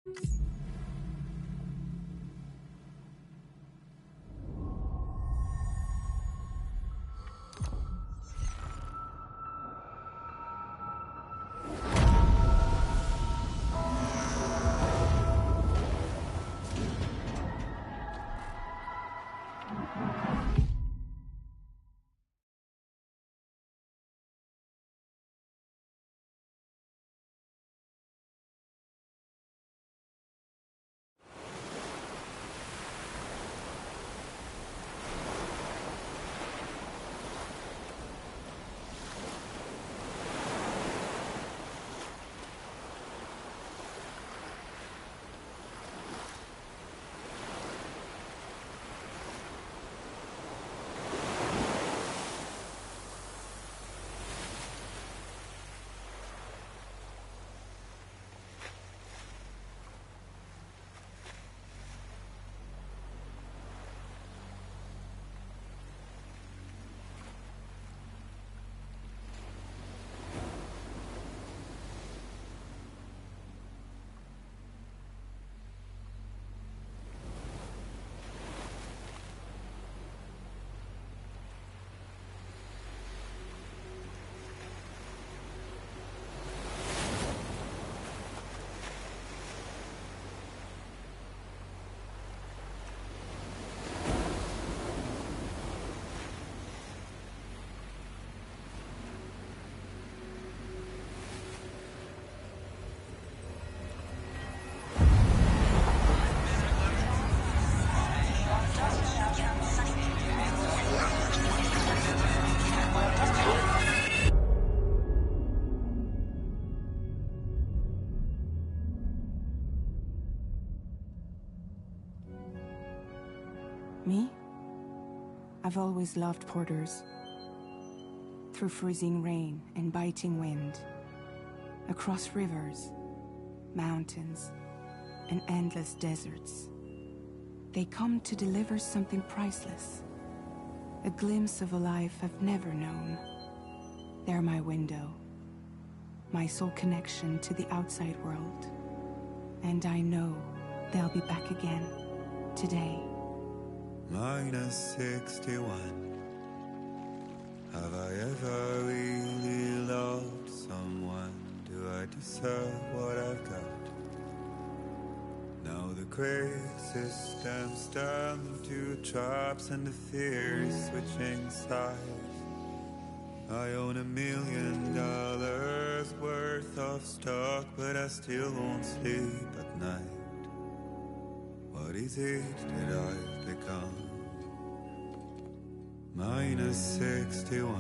Me? I've always loved porters. Through freezing rain and biting wind, across rivers, mountains, and endless deserts, they come to deliver something priceless, a glimpse of a life I've never known. They're my window, my sole connection to the outside world, and I know they'll be back again today. Minus 61. Have I ever really loved someone? Do I deserve what I've got? Now the grave system stands to traps and the fear is switching sides. I own $1 million worth of stock, but I still won't sleep at night. What is it that I've become? Minus 61.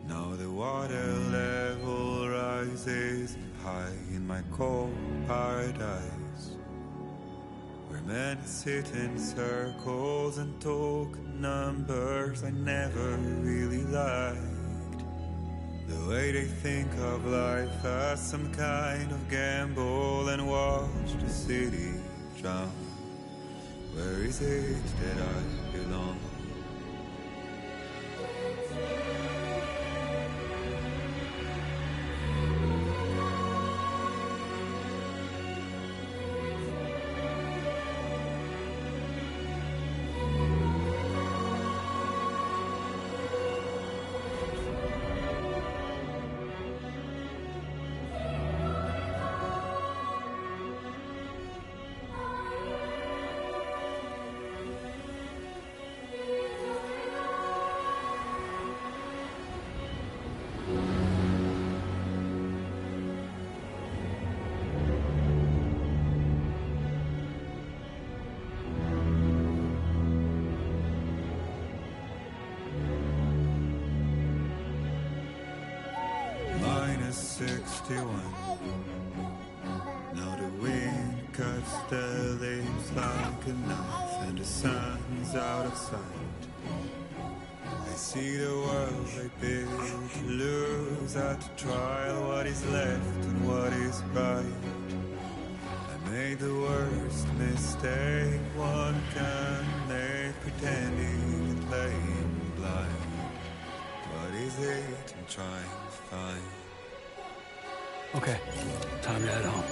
Now the water level rises high in my cold paradise, where men sit in circles and talk numbers I never really liked. The way they think of life as some kind of gamble and watch the city drown. Where is it that I belong? Minus 61. Now the wind cuts the leaves like a knife and the sun's out of sight. I see the world I built to lose at the trial, what is left and what is right. I made the worst mistake one can make, pretending and playing blind. What is it I'm trying to find? Okay, time to head home.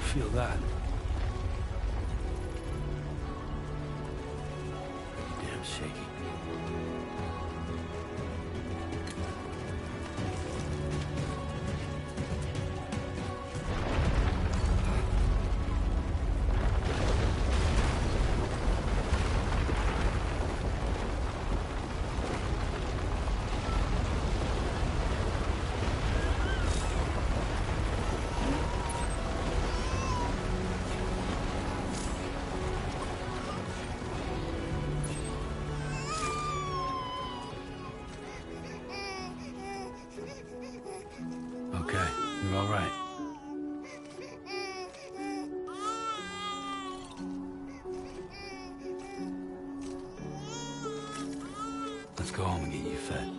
feel that. Damn shaky. Okay, you're all right. Let's go home and get you fed.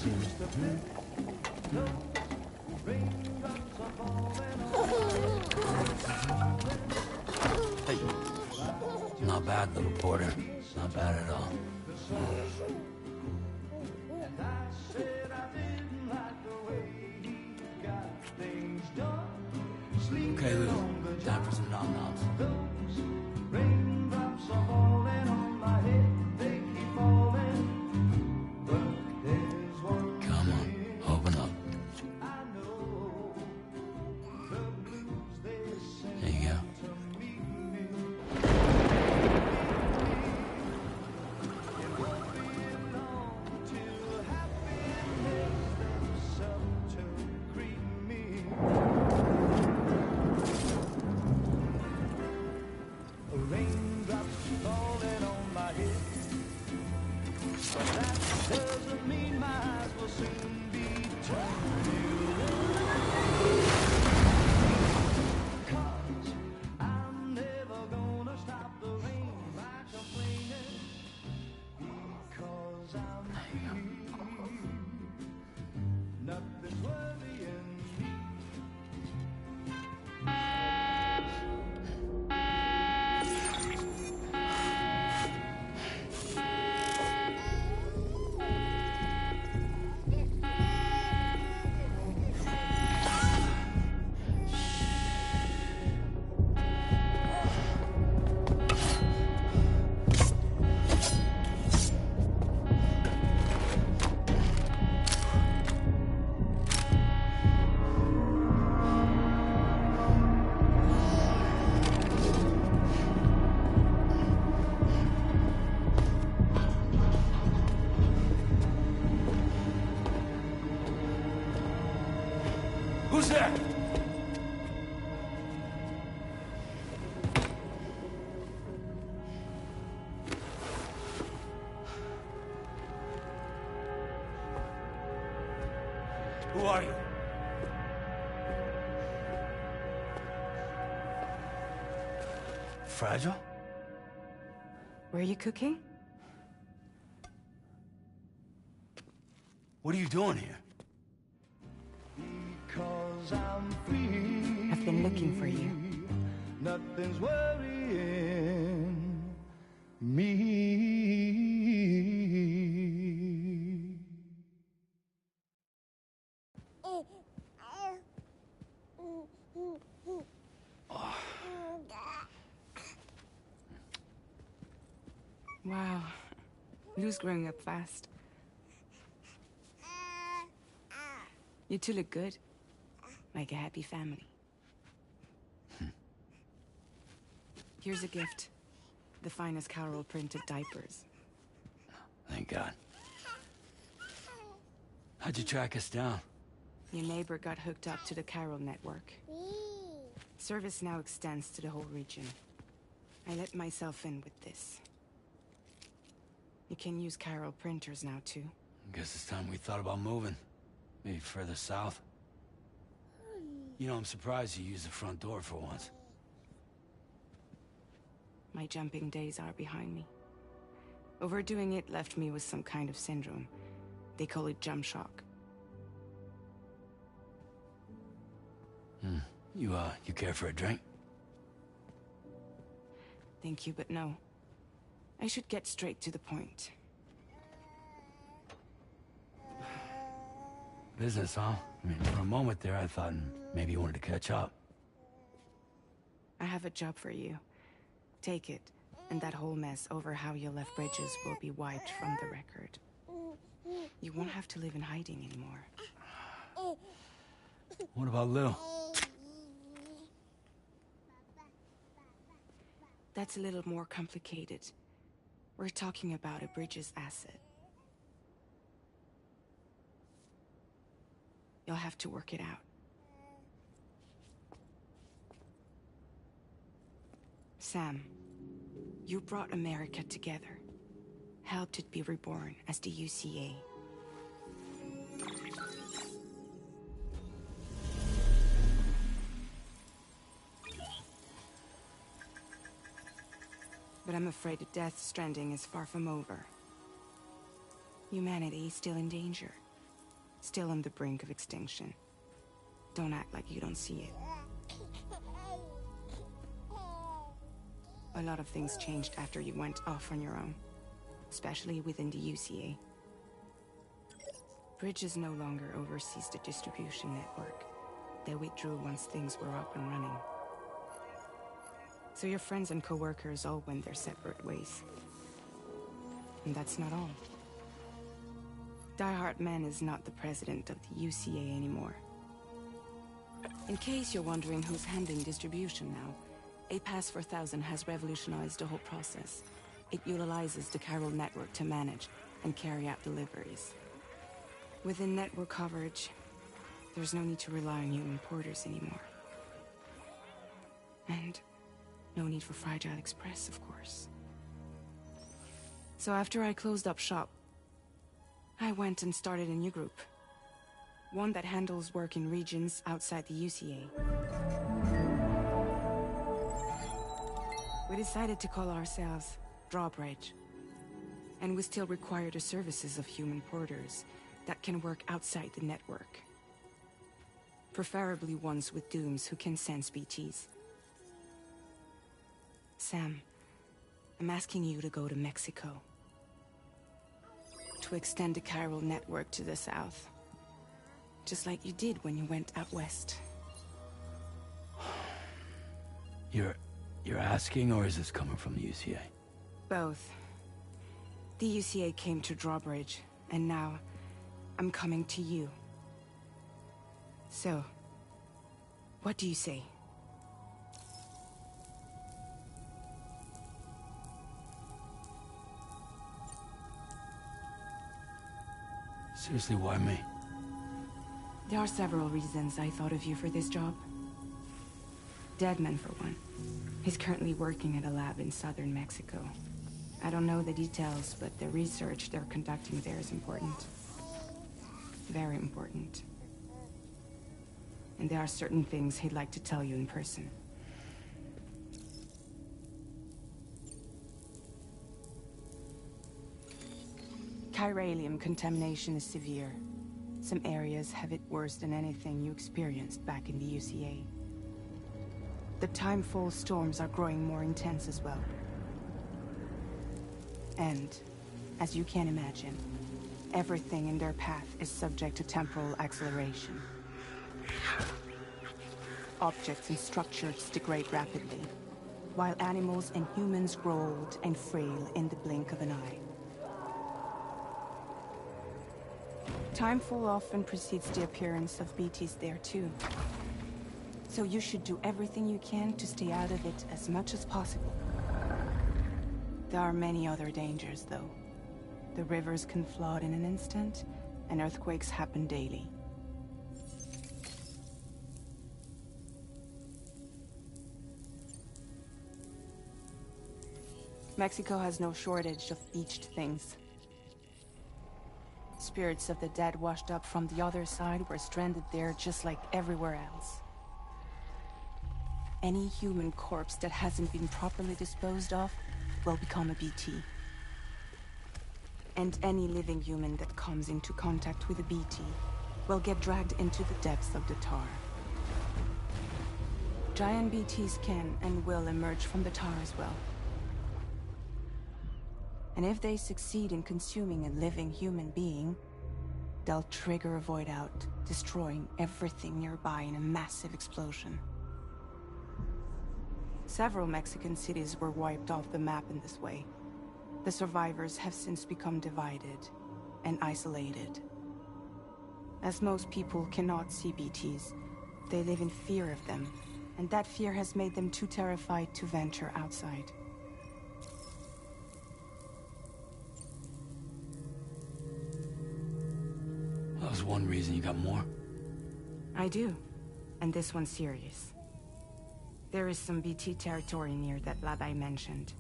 Hey. Not bad, little porter. Not bad at all. Okay, Lou. Time for some nom-noms. Come on, open up. There you go. Who's there? Who are you? Fragile? Were you cooking? What are you doing here? I've been looking for you. Nothing's worrying me. Wow. Lou's growing up fast. You two look good. Like a happy family. Here's a gift. The finest Carol printed diapers. Thank God. How'd you track us down? Your neighbor got hooked up to the Carol network. Service now extends to the whole region. I let myself in with this. You can use Carol printers now, too. Guess it's time we thought about moving. Maybe further south. You know, I'm surprised you used the front door for once. My jumping days are behind me. Overdoing it left me with some kind of syndrome. They call it jump shock. You care for a drink? Thank you, but no. I should get straight to the point. Business, huh? I mean, for a moment there, I thought maybe you wanted to catch up. I have a job for you. Take it, and that whole mess over how you left bridges will be wiped from the record. You won't have to live in hiding anymore. What about Lou? That's a little more complicated. We're talking about a Bridges asset. You'll have to work it out. Sam, you brought America together. Helped it be reborn as the UCA. But I'm afraid the Death Stranding is far from over. Humanity is still in danger. Still on the brink of extinction. Don't act like you don't see it. A lot of things changed after you went off on your own. Especially within the UCA. Bridges no longer oversees the distribution network. They withdrew once things were up and running. So your friends and co-workers all went their separate ways. And that's not all. Die Hartman is not the president of the UCA anymore. In case you're wondering who's handling distribution now, A Pass 4000 has revolutionized the whole process. It utilizes the chiral network to manage and carry out deliveries. Within network coverage, there's no need to rely on human porters anymore. And no need for Fragile Express, of course. So after I closed up shop, I went and started a new group. One that handles work in regions outside the UCA. We decided to call ourselves Drawbridge. And we still require the services of human porters that can work outside the network. Preferably ones with dooms who can sense BTs. Sam, I'm asking you to go to Mexico. To extend the chiral network to the south. Just like you did when you went out west. You're asking, or is this coming from the UCA? Both. The UCA came to Drawbridge, and now I'm coming to you. So, what do you say? Seriously, why me? There are several reasons I thought of you for this job. Deadman, for one. He's currently working at a lab in southern Mexico. I don't know the details, but the research they're conducting there is important. Very important. And there are certain things he'd like to tell you in person. Chiralium contamination is severe. Some areas have it worse than anything you experienced back in the UCA. The timefall storms are growing more intense as well. And, as you can imagine, everything in their path is subject to temporal acceleration. Objects and structures degrade rapidly, while animals and humans grow old and frail in the blink of an eye. Timefall often precedes the appearance of BTs there too. So you should do everything you can to stay out of it as much as possible. There are many other dangers, though. The rivers can flood in an instant, and earthquakes happen daily. Mexico has no shortage of beached things. Spirits of the dead washed up from the other side were stranded there just like everywhere else. Any human corpse that hasn't been properly disposed of will become a BT. And any living human that comes into contact with a BT will get dragged into the depths of the tar. Giant BTs can and will emerge from the tar as well. And if they succeed in consuming a living human being, they'll trigger a void out, destroying everything nearby in a massive explosion. Several Mexican cities were wiped off the map in this way. The survivors have since become divided and isolated. As most people cannot see BTs, they live in fear of them, and that fear has made them too terrified to venture outside. That was one reason you got more. I do, and this one's serious. There is some BT territory near that lab I mentioned.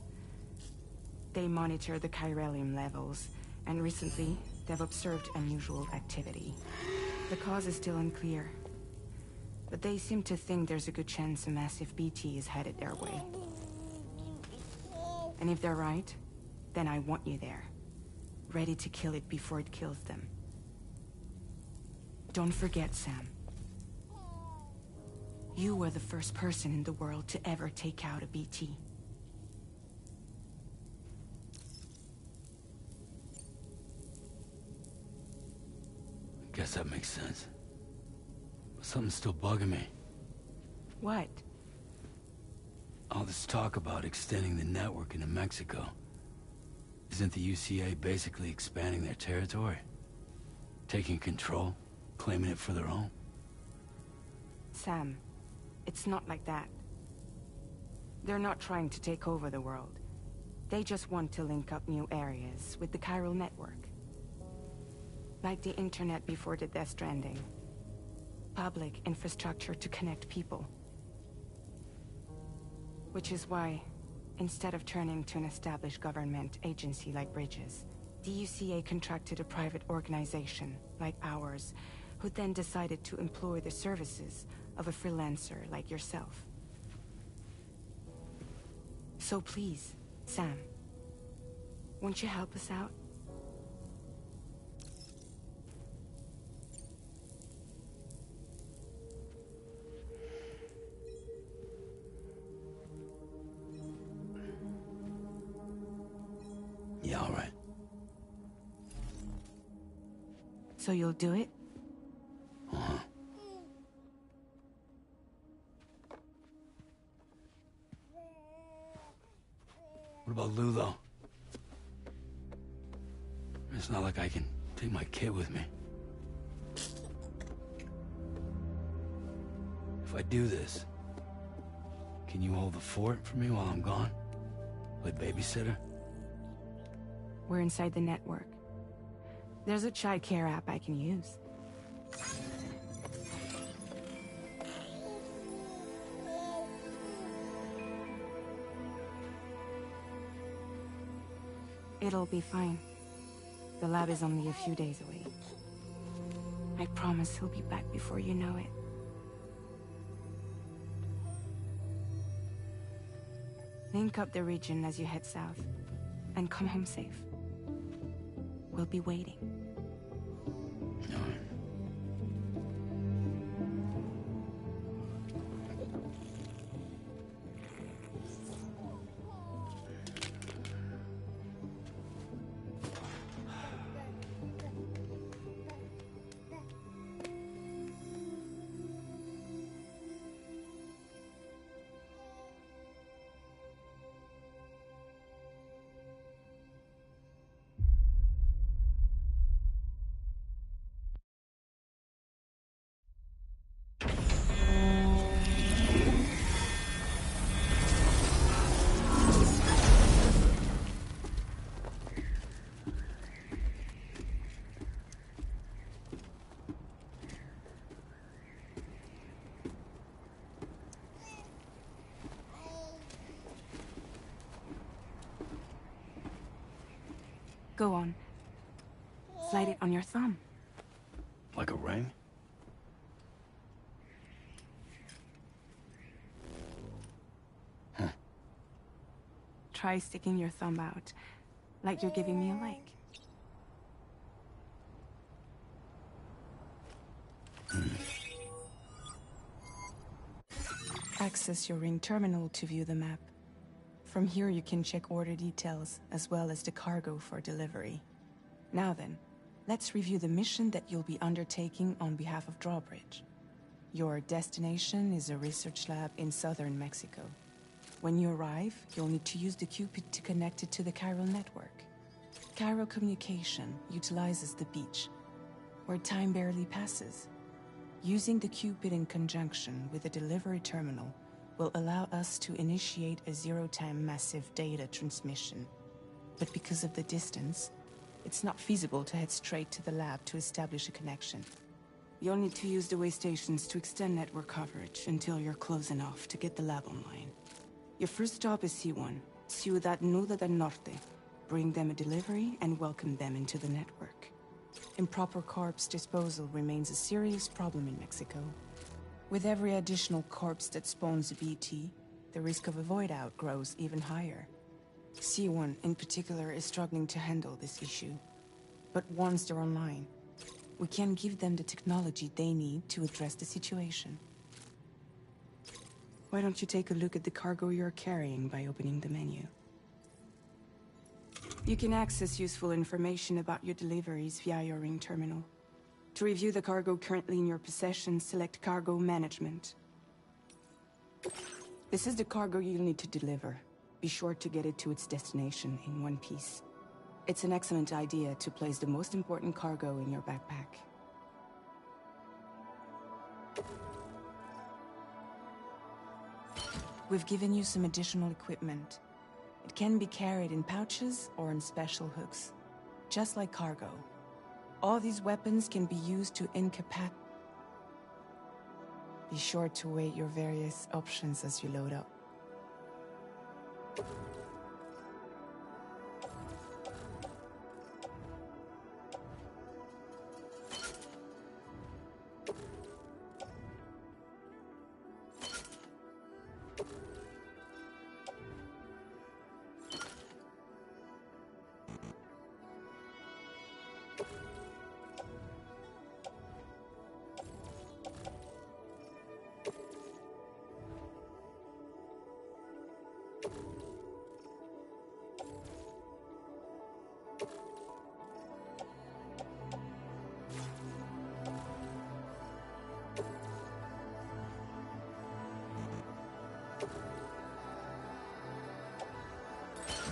They monitor the chiralium levels, and recently, they've observed unusual activity. The cause is still unclear, but they seem to think there's a good chance a massive BT is headed their way. And if they're right, then I want you there, ready to kill it before it kills them. Don't forget, Sam. You were the first person in the world to ever take out a BT. Guess that makes sense. But something's still bugging me. What? All this talk about extending the network into Mexico. Isn't the UCA basically expanding their territory? Taking control? Claiming it for their own? Sam, it's not like that. They're not trying to take over the world. They just want to link up new areas with the chiral network. Like the internet before the Death Stranding. Public infrastructure to connect people. Which is why, instead of turning to an established government agency like Bridges, the UCA contracted a private organization, like ours, who then decided to employ the services of a freelancer like yourself. So please, Sam, won't you help us out? Yeah, all right. So you'll do it? Uh-huh. What about Lou, though? It's not like I can take my kid with me. If I do this, can you hold the fort for me while I'm gone? Play babysitter? We're inside the network. There's a child care app I can use. It'll be fine. The lab is only a few days away. I promise he'll be back before you know it. Link up the region as you head south, and come home safe. We'll be waiting. All right. Go on. Slide it on your thumb. Like a ring? Huh. Try sticking your thumb out, like you're giving me a like. Access your ring terminal to view the map. From here you can check order details, as well as the cargo for delivery. Now then, let's review the mission that you'll be undertaking on behalf of Drawbridge. Your destination is a research lab in southern Mexico. When you arrive, you'll need to use the Cupid to connect it to the chiral network. Chiral communication utilizes the beach, where time barely passes. Using the Cupid in conjunction with a delivery terminal will allow us to initiate a zero-time massive data transmission. But because of the distance, it's not feasible to head straight to the lab to establish a connection. You'll need to use the way stations to extend network coverage until you're close enough to get the lab online. Your first stop is C1, Ciudad Nuda del Norte. Bring them a delivery and welcome them into the network. Improper corpse disposal remains a serious problem in Mexico. With every additional corpse that spawns a BT, the risk of a void out grows even higher. C1 in particular is struggling to handle this issue. But once they're online, we can give them the technology they need to address the situation. Why don't you take a look at the cargo you're carrying by opening the menu? You can access useful information about your deliveries via your ring terminal. To review the cargo currently in your possession, select Cargo Management. This is the cargo you'll need to deliver. Be sure to get it to its destination in one piece. It's an excellent idea to place the most important cargo in your backpack. We've given you some additional equipment. It can be carried in pouches or in special hooks, just like cargo. All these weapons can be used to incapacitate. Be sure to weigh your various options as you load up.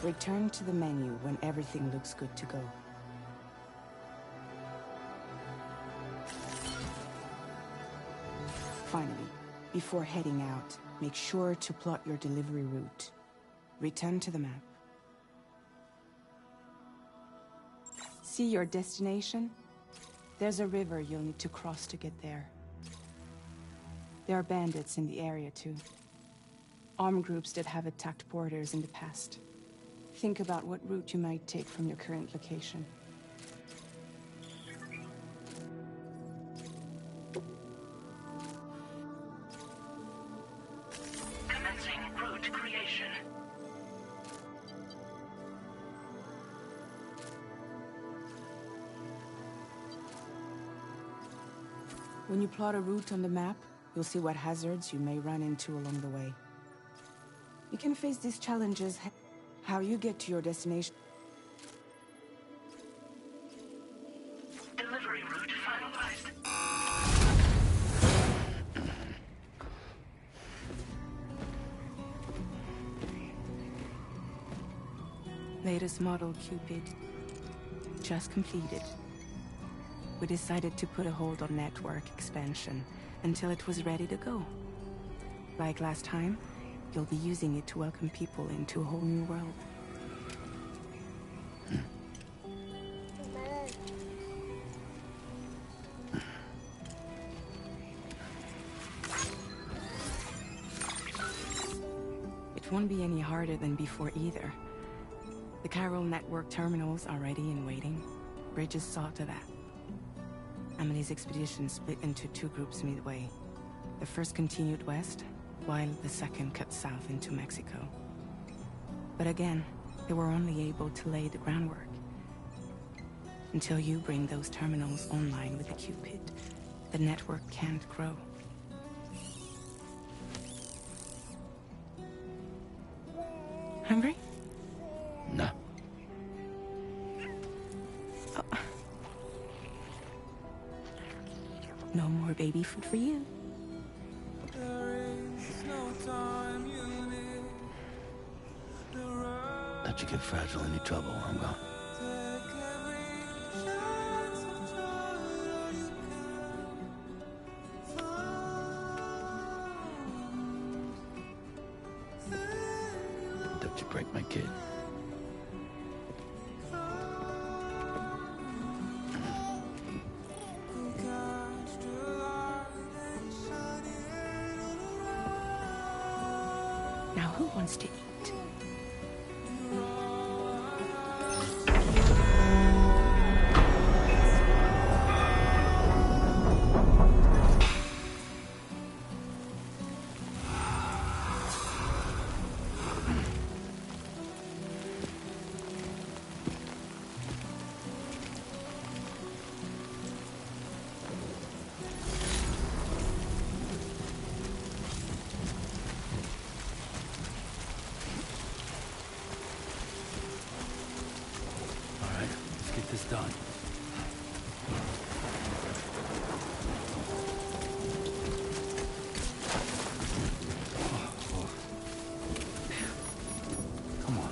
Return to the menu when everything looks good to go. Finally, before heading out, make sure to plot your delivery route. Return to the map. See your destination? There's a river you'll need to cross to get there. There are bandits in the area too. Armed groups that have attacked porters in the past. Think about what route you might take from your current location. Commencing route creation. When you plot a route on the map, you'll see what hazards you may run into along the way. You can face these challenges. How you get to your destination. Delivery route finalized. Latest model Cupid. Just completed. We decided to put a hold on network expansion until it was ready to go. Like last time, you'll be using it to welcome people into a whole new world. It won't be any harder than before either. The Chiral network terminals are ready and waiting. Bridges saw to that. Amelie's expedition split into two groups midway. The first continued west, while the second cut south into Mexico. But again, they were only able to lay the groundwork. Until you bring those terminals online with the Cupid, the network can't grow. Hungry? No. Oh. No more baby food for you. Let you get fragile any trouble while I'm gone. Don't you break my kid. Now who wants to eat? almost done. Come on.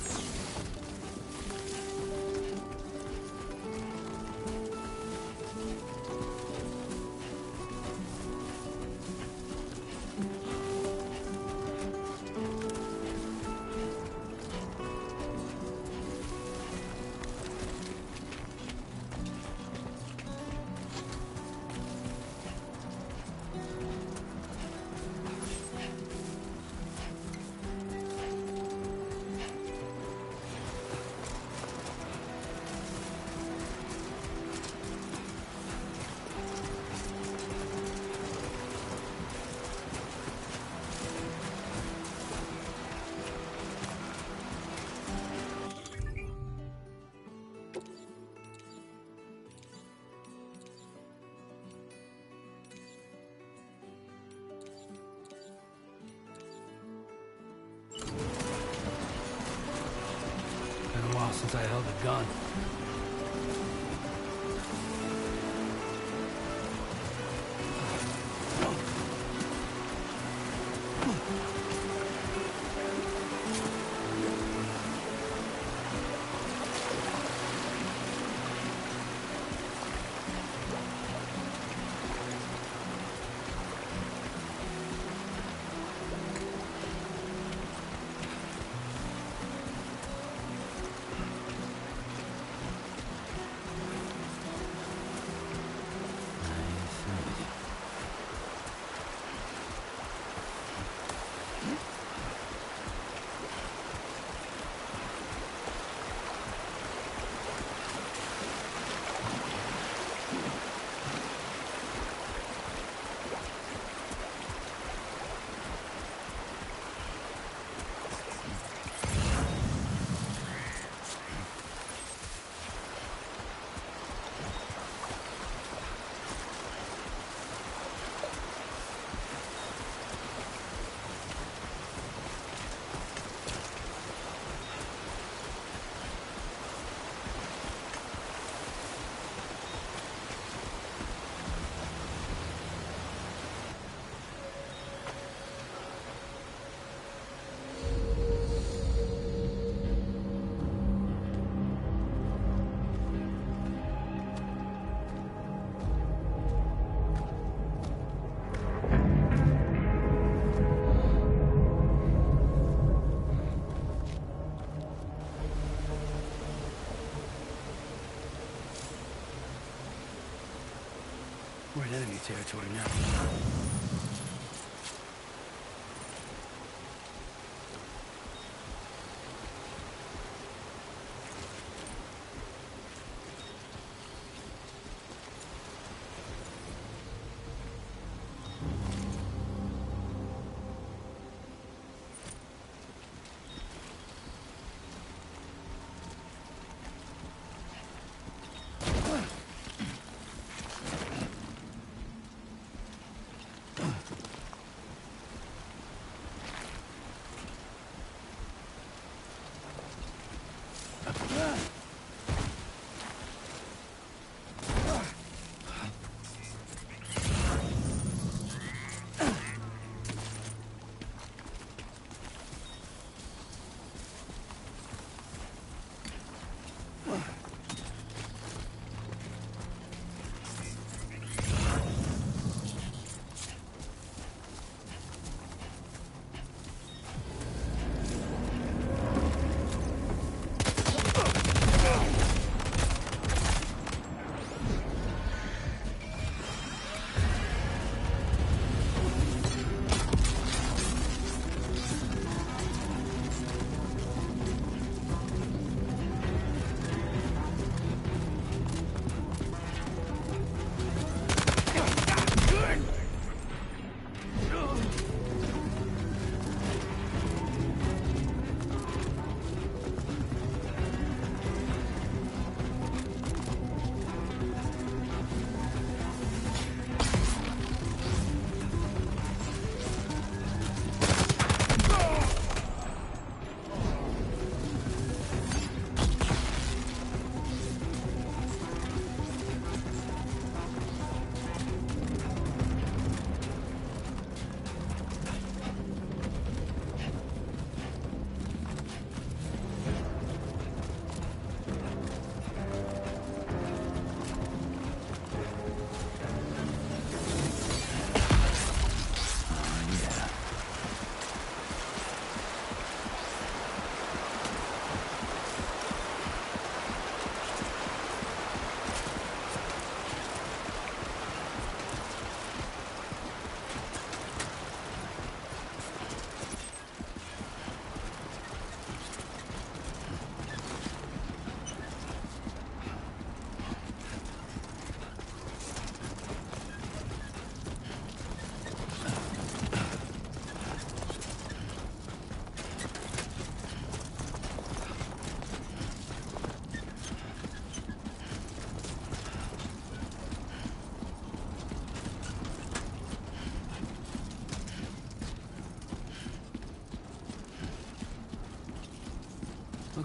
Been a while since I held a gun. We're in enemy territory now.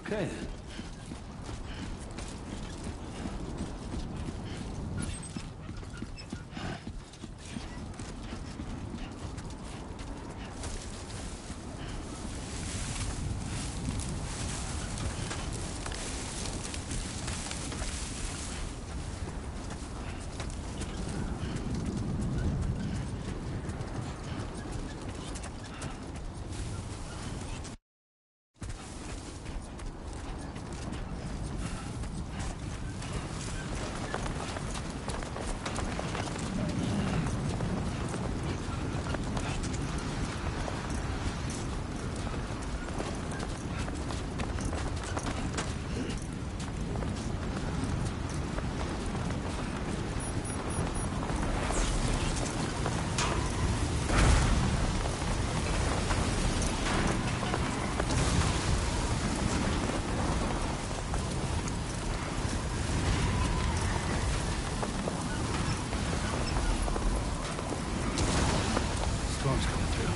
Okay then. Storm's coming through.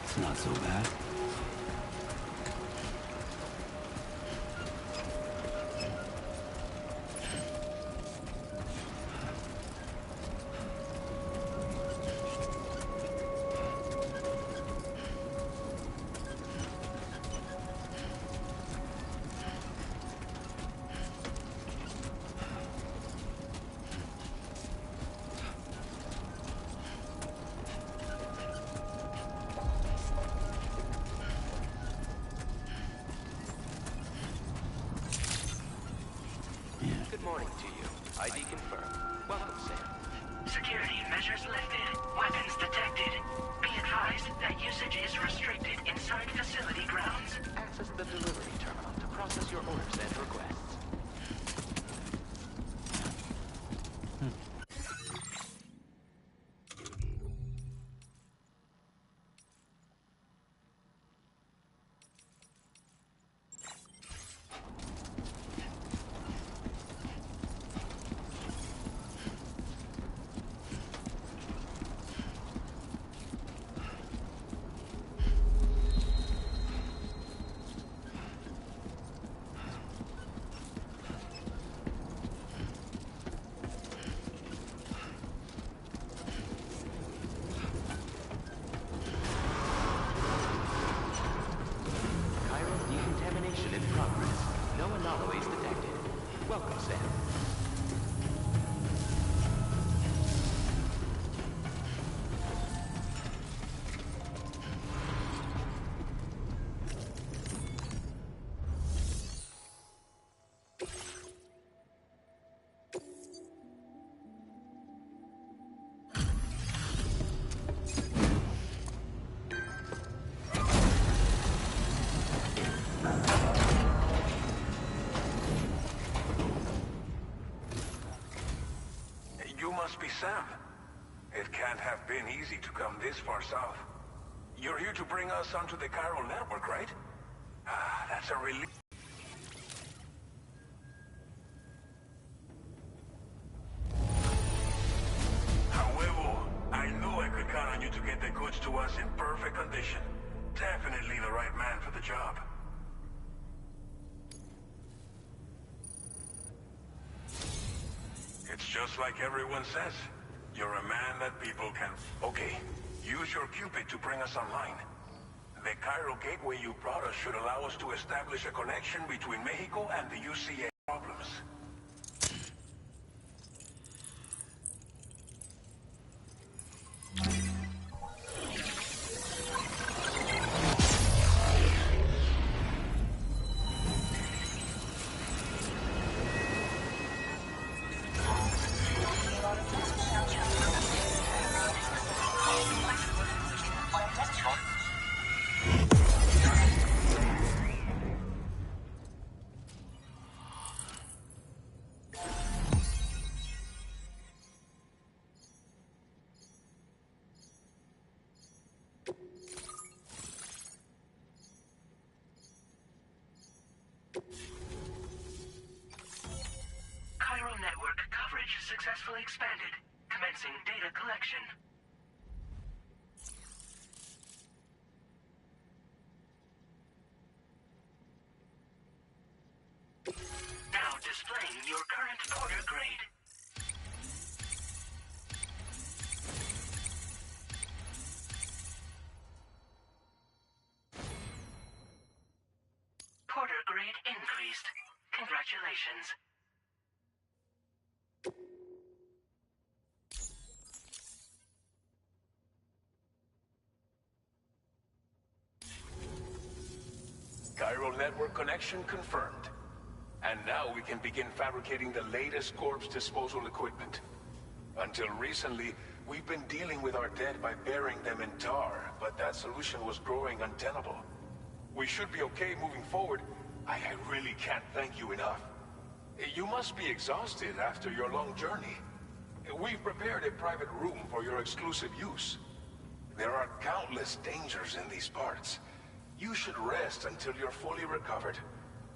It's not so bad. Good morning to you. ID confirmed. Welcome, Sam. Security measures lifted. Weapons detected. Be advised that usage is restricted inside facility grounds. Access the delivery terminal to process your orders and requests. Decontamination in progress. No anomalies detected. Welcome, Sam. You must be Sam. It can't have been easy to come this far south. You're here to bring us onto the chiral network, right? Ah, that's a relief. However, I knew I could count on you to get the goods to us in perfect condition. Definitely the right man for the job. It's just like everyone says. You're a man that people can... Okay, use your Cupid to bring us online. The chiral gateway you brought us should allow us to establish a connection between Mexico and the UCA problems. Chiral network coverage successfully expanded. Commencing data collection. Now displaying your current porter grade. Porter grade increased. Congratulations. Chiral network connection confirmed. And now we can begin fabricating the latest corpse disposal equipment. Until recently, we've been dealing with our dead by burying them in tar, but that solution was growing untenable. We should be okay moving forward. I really can't thank you enough. You must be exhausted after your long journey. We've prepared a private room for your exclusive use. There are countless dangers in these parts. You should rest until you're fully recovered.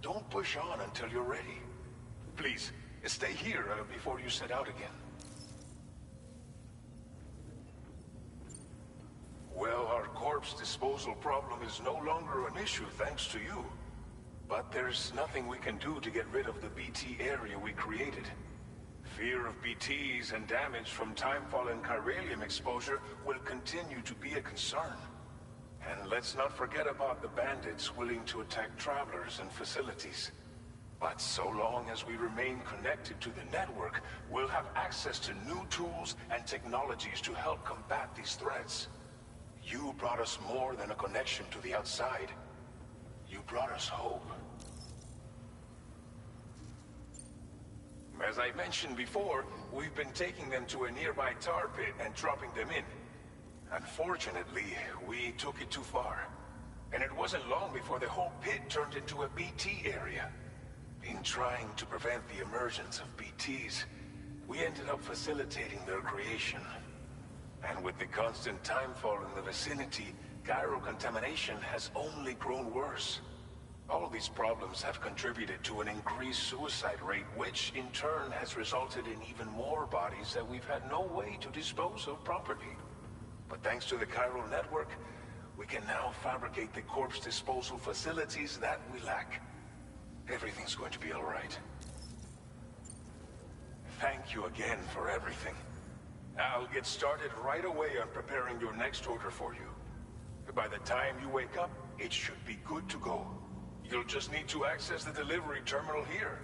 Don't push on until you're ready. Please, stay here before you set out again. Well, our corpse disposal problem is no longer an issue thanks to you. But there's nothing we can do to get rid of the BT area we created. Fear of BTs and damage from timefall and chiralium exposure will continue to be a concern. And let's not forget about the bandits willing to attack travelers and facilities. But so long as we remain connected to the network, we'll have access to new tools and technologies to help combat these threats. You brought us more than a connection to the outside. You brought us hope. As I mentioned before, we've been taking them to a nearby tar pit and dropping them in. Unfortunately, we took it too far. And it wasn't long before the whole pit turned into a BT area. In trying to prevent the emergence of BTs, we ended up facilitating their creation. And with the constant timefall in the vicinity, chiral contamination has only grown worse. All these problems have contributed to an increased suicide rate, which in turn has resulted in even more bodies that we've had no way to dispose of properly. But thanks to the chiral network, we can now fabricate the corpse disposal facilities that we lack. Everything's going to be all right. Thank you again for everything. I'll get started right away on preparing your next order for you. By the time you wake up, it should be good to go. You'll just need to access the delivery terminal here.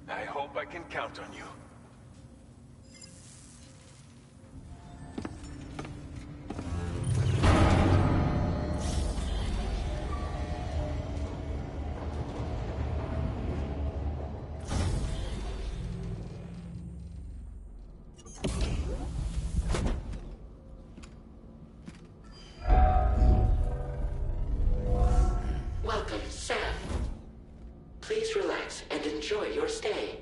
I hope I can count on you. Welcome, Sam. Please relax and enjoy your stay.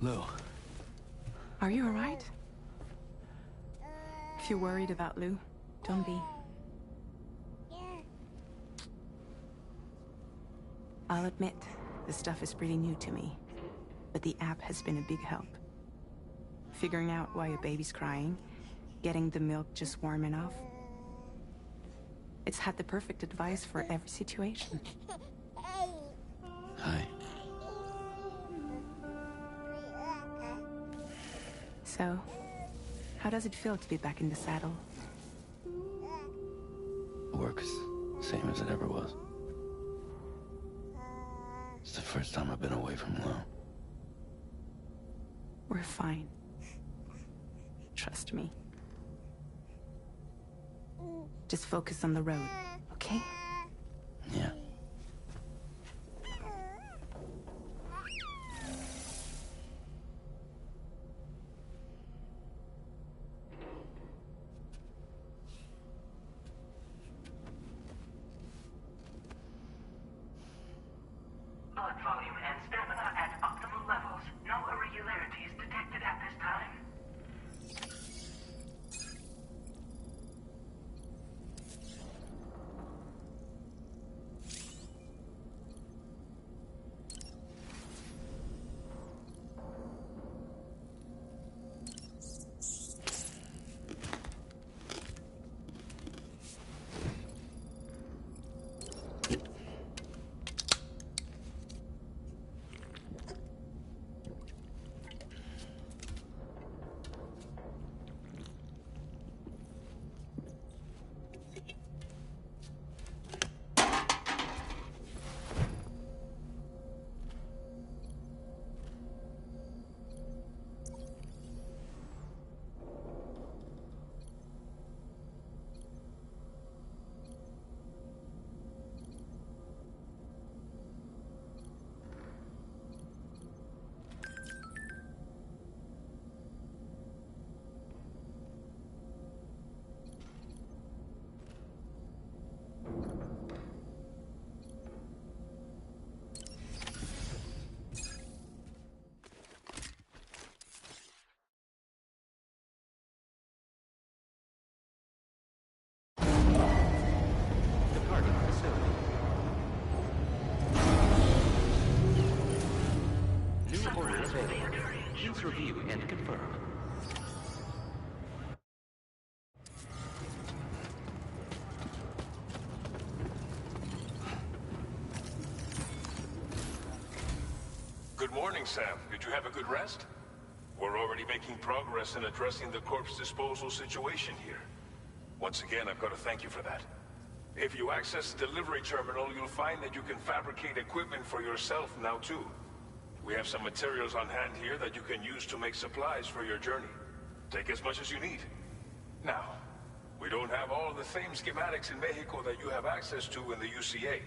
Lou. Are you alright? If you're worried about Lou, don't be. I'll admit, the stuff is pretty new to me, but the app has been a big help. Figuring out why a baby's crying, getting the milk just warm enough. It's had the perfect advice for every situation. Hi. So, how does it feel to be back in the saddle? Works same as it ever was. It's the first time I've been away from Lou. We're fine. Trust me. Just focus on the road, okay? Yeah. Blood volume and stamina at optimal levels. No irregularities detected at this time. Departing facility. New order available. Please review and confirm. Good morning, Sam. Did you have a good rest? We're already making progress in addressing the corpse disposal situation here. Once again, I've got to thank you for that. If you access the delivery terminal, you'll find that you can fabricate equipment for yourself now too. We have some materials on hand here that you can use to make supplies for your journey. Take as much as you need. Now, we don't have all the same schematics in Mexico that you have access to in the UCA.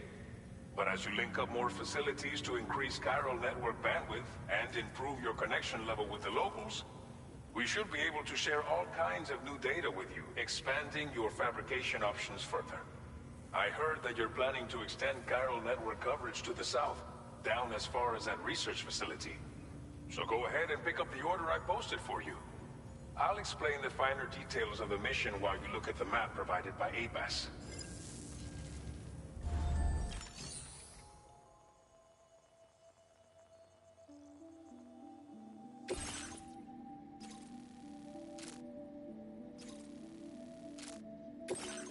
But as you link up more facilities to increase chiral network bandwidth and improve your connection level with the locals, we should be able to share all kinds of new data with you, expanding your fabrication options further. I heard that you're planning to extend chiral network coverage to the south, down as far as that research facility. So go ahead and pick up the order I posted for you. I'll explain the finer details of the mission while you look at the map provided by ABAS.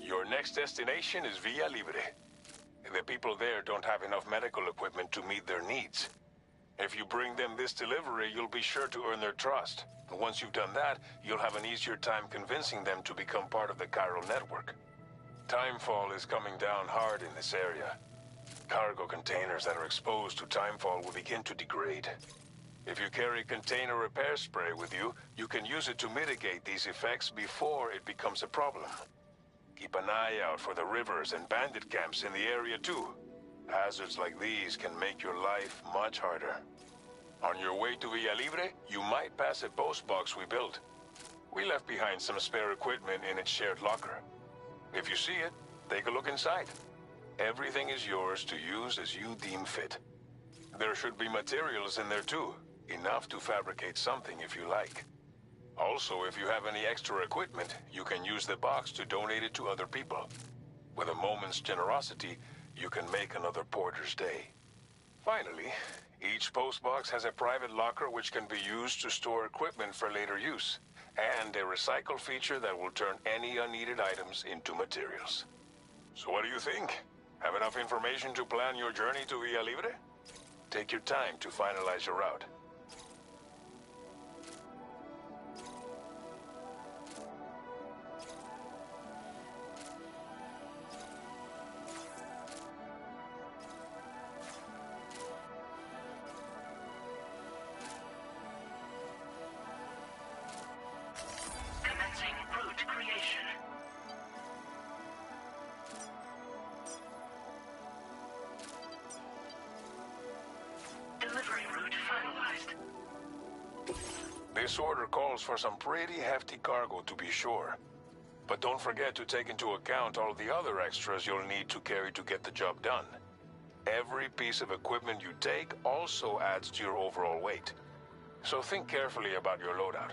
Your next destination is Villa Libre. The people there don't have enough medical equipment to meet their needs. If you bring them this delivery, you'll be sure to earn their trust. Once you've done that, you'll have an easier time convincing them to become part of the chiral network. Timefall is coming down hard in this area. Cargo containers that are exposed to timefall will begin to degrade. If you carry container repair spray with you, you can use it to mitigate these effects before it becomes a problem. Keep an eye out for the rivers and bandit camps in the area too. Hazards like these can make your life much harder. On your way to Villa Libre, you might pass a post box we built. We left behind some spare equipment in its shared locker. If you see it, take a look inside. Everything is yours to use as you deem fit. There should be materials in there too. Enough to fabricate something if you like. Also, if you have any extra equipment, you can use the box to donate it to other people. With a moment's generosity, you can make another porter's day. Finally, each postbox has a private locker which can be used to store equipment for later use, and a recycle feature that will turn any unneeded items into materials. So what do you think? Have enough information to plan your journey to Villa Libre? Take your time to finalize your route. Commencing route creation. Delivery route finalized. This order calls for some pretty hefty cargo, to be sure. But don't forget to take into account all the other extras you'll need to carry to get the job done. Every piece of equipment you take also adds to your overall weight. So think carefully about your loadout.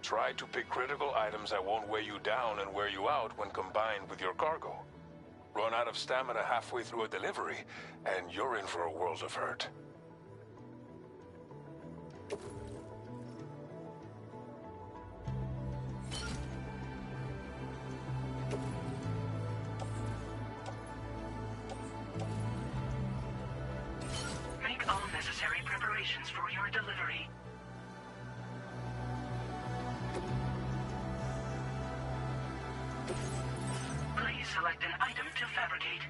Try to pick critical items that won't weigh you down and wear you out when combined with your cargo. Run out of stamina halfway through a delivery, and you're in for a world of hurt. Make all necessary preparations for your delivery. Please select an item to fabricate.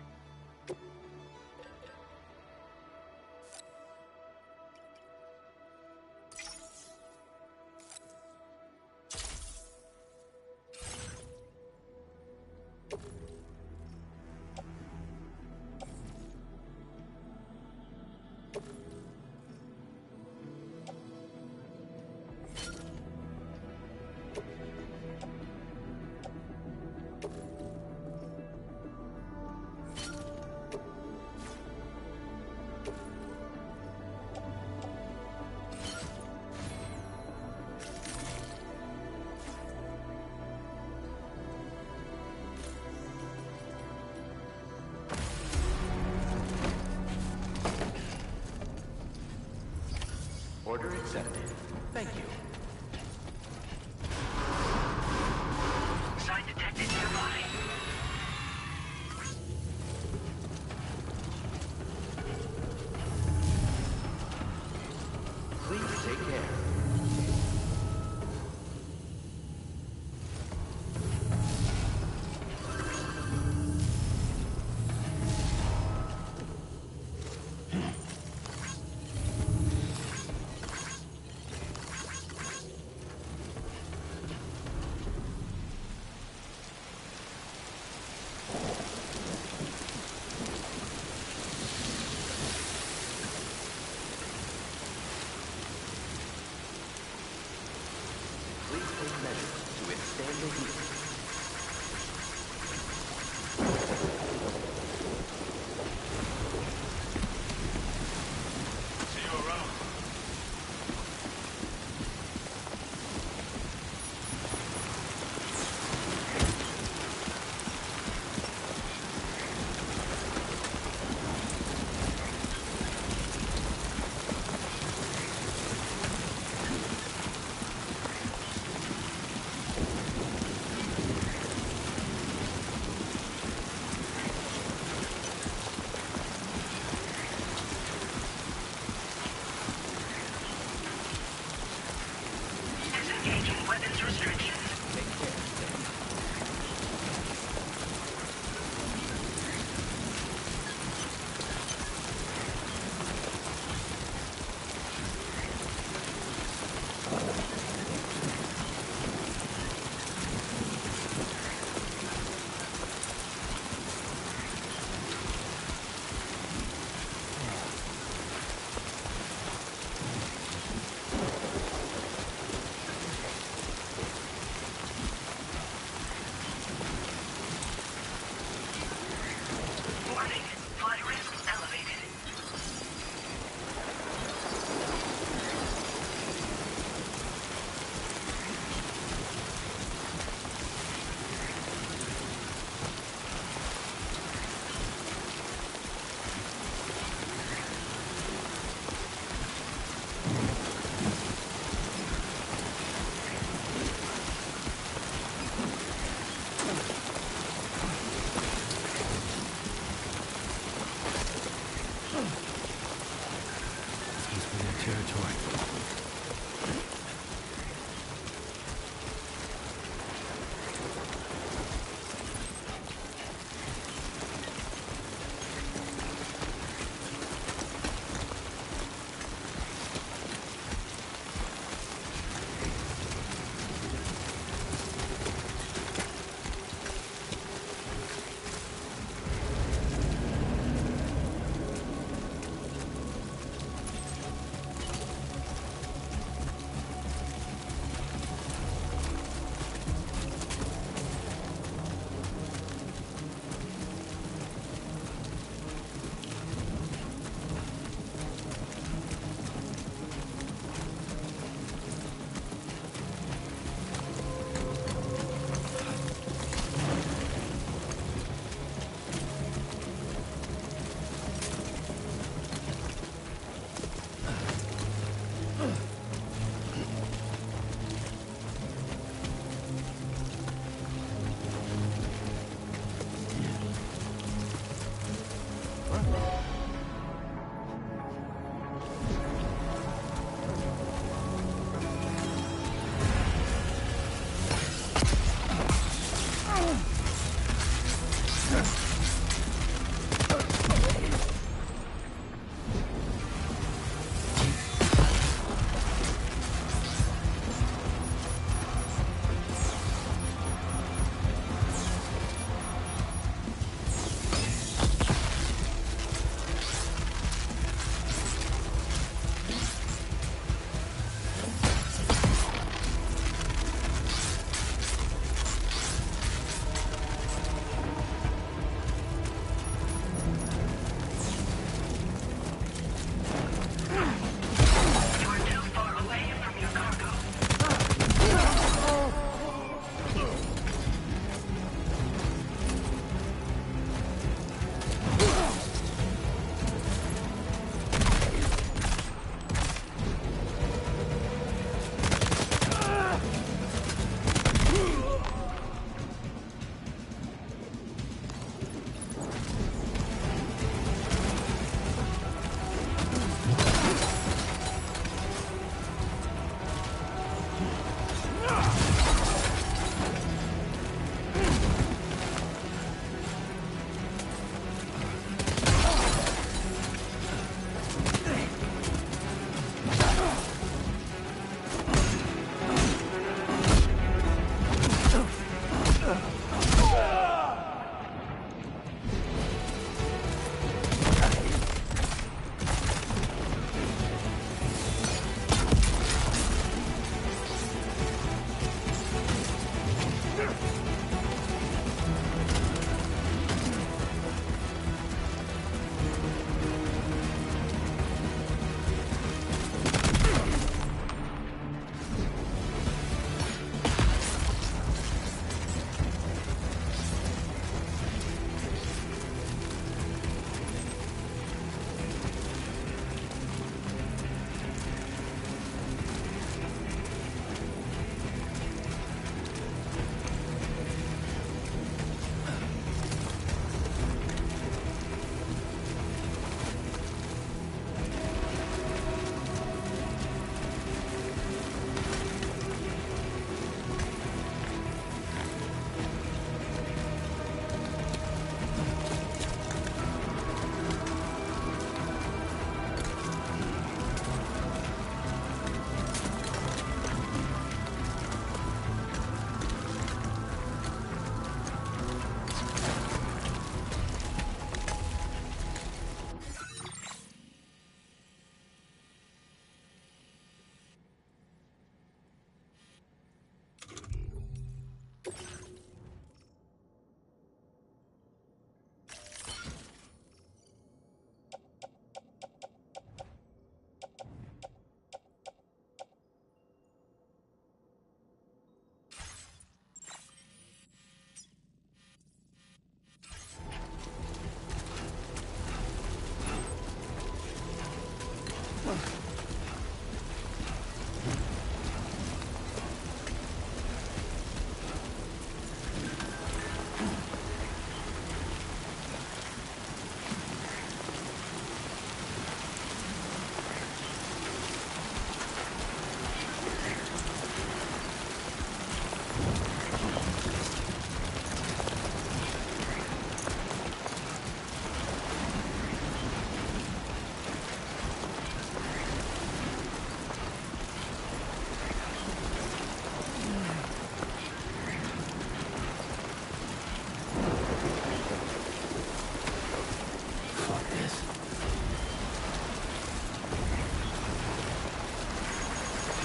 Order accepted. Thank you. Site detected nearby. Please take care. Please take measures to withstand the heat. See you around. Disengaging weapons restrictions. Take care.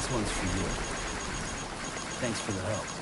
This one's for you. Thanks for the help.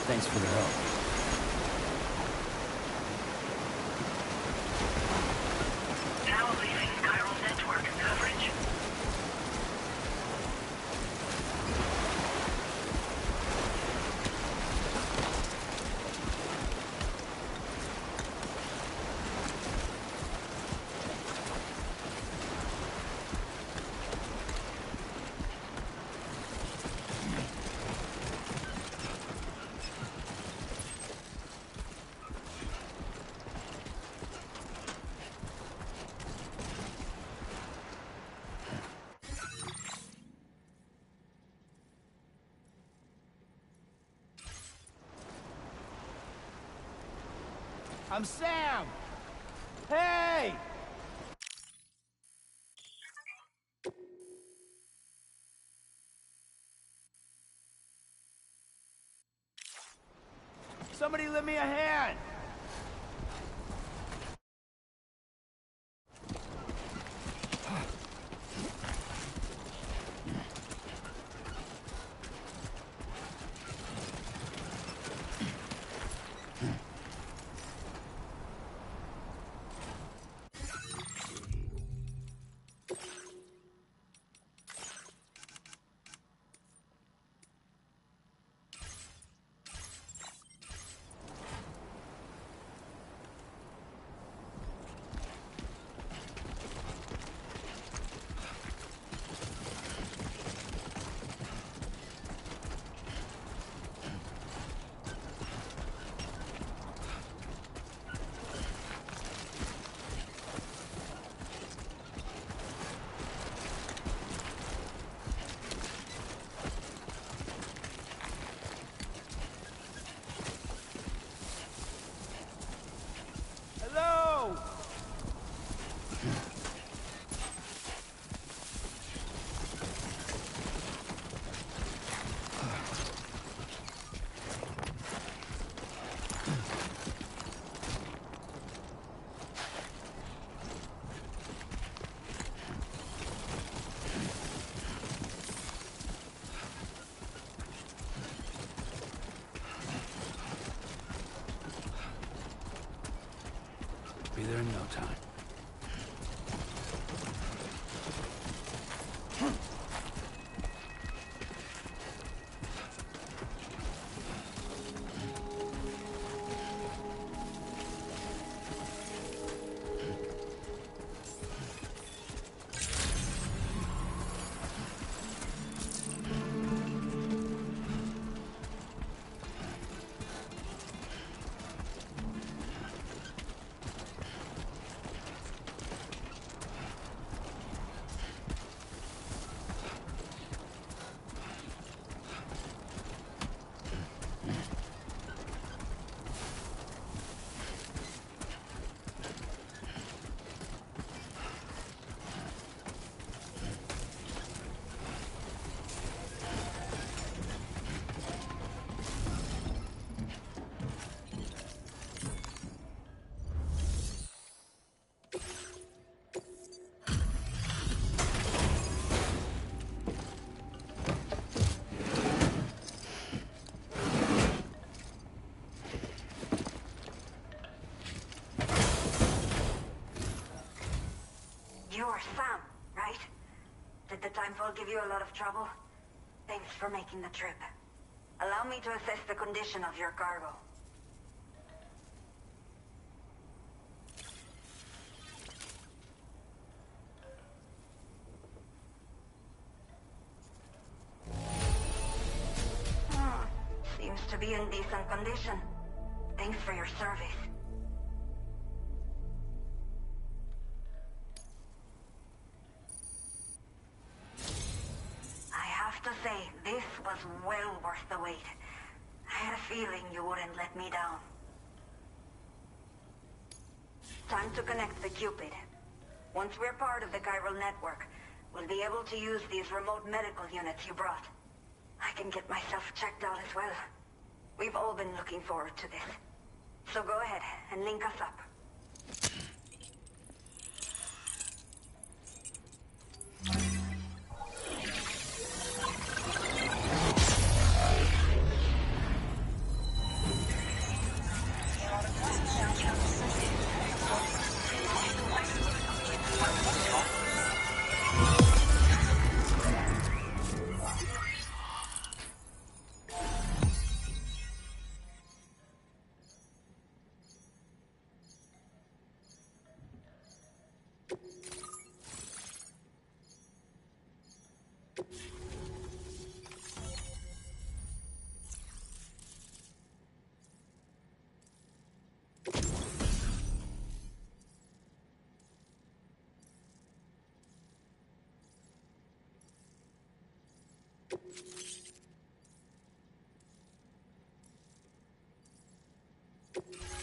Thanks for the help. Now leaving chiral network coverage. I'm Sam! Hey! Somebody lend me a hand! Be there in no time. You're Sam, right? Did the timefall give you a lot of trouble? Thanks for making the trip. Allow me to assess the condition of your cargo. Seems to be in decent condition. Thanks for your service. To say, this was well worth the wait. I had a feeling you wouldn't let me down. Time to connect the Cupid. Once we're part of the chiral network, we'll be able to use these remote medical units you brought. I can get myself checked out as well. We've all been looking forward to this. So go ahead and link us up.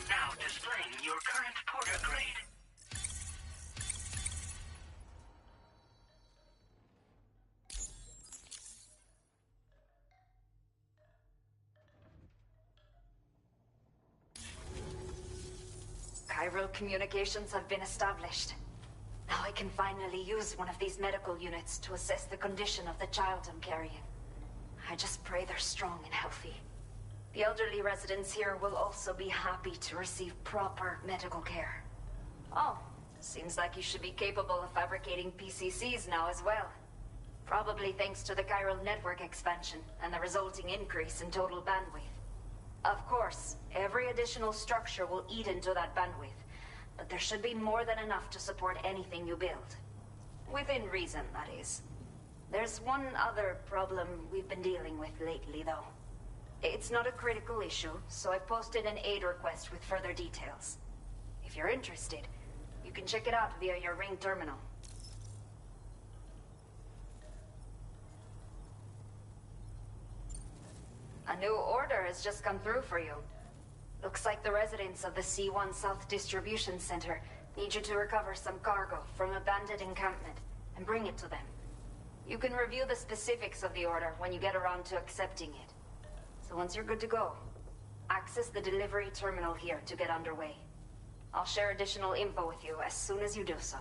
Now displaying your current porter grade. Chiral communications have been established. Now I can finally use one of these medical units to assess the condition of the child I'm carrying. I just pray they're strong and healthy. The elderly residents here will also be happy to receive proper medical care. Oh, seems like you should be capable of fabricating PCCs now as well. Probably thanks to the chiral network expansion and the resulting increase in total bandwidth. Of course, every additional structure will eat into that bandwidth, but there should be more than enough to support anything you build. Within reason, that is. There's one other problem we've been dealing with lately, though. It's not a critical issue, so I've posted an aid request with further details. If you're interested, you can check it out via your Ring terminal. A new order has just come through for you. Looks like the residents of the C1 South Distribution Center need you to recover some cargo from an abandoned encampment and bring it to them. You can review the specifics of the order when you get around to accepting it. So once you're good to go, access the delivery terminal here to get underway. I'll share additional info with you as soon as you do so.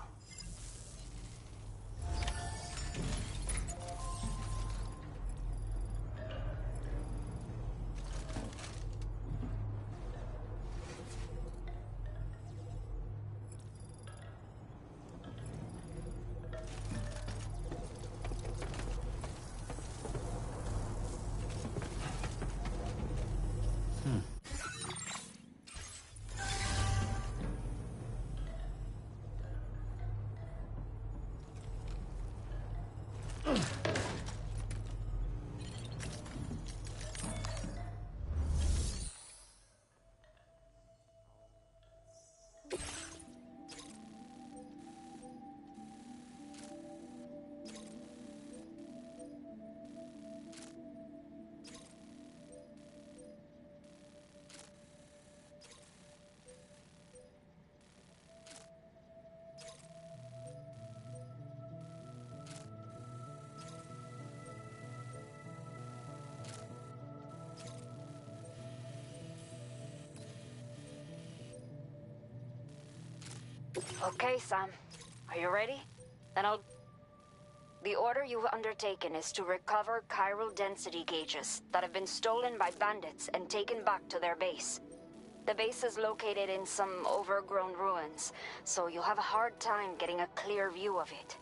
Okay, Sam. Are you ready? Then I'll... The order you've undertaken is to recover chiral density gauges that have been stolen by bandits and taken back to their base. The base is located in some overgrown ruins, so you'll have a hard time getting a clear view of it.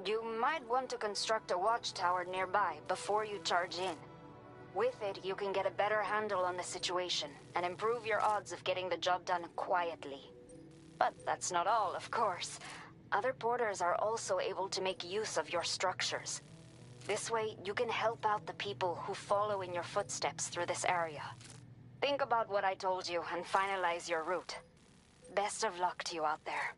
You might want to construct a watchtower nearby before you charge in. With it, you can get a better handle on the situation and improve your odds of getting the job done quietly. But that's not all, of course. Other porters are also able to make use of your structures. This way, you can help out the people who follow in your footsteps through this area. Think about what I told you and finalize your route. Best of luck to you out there.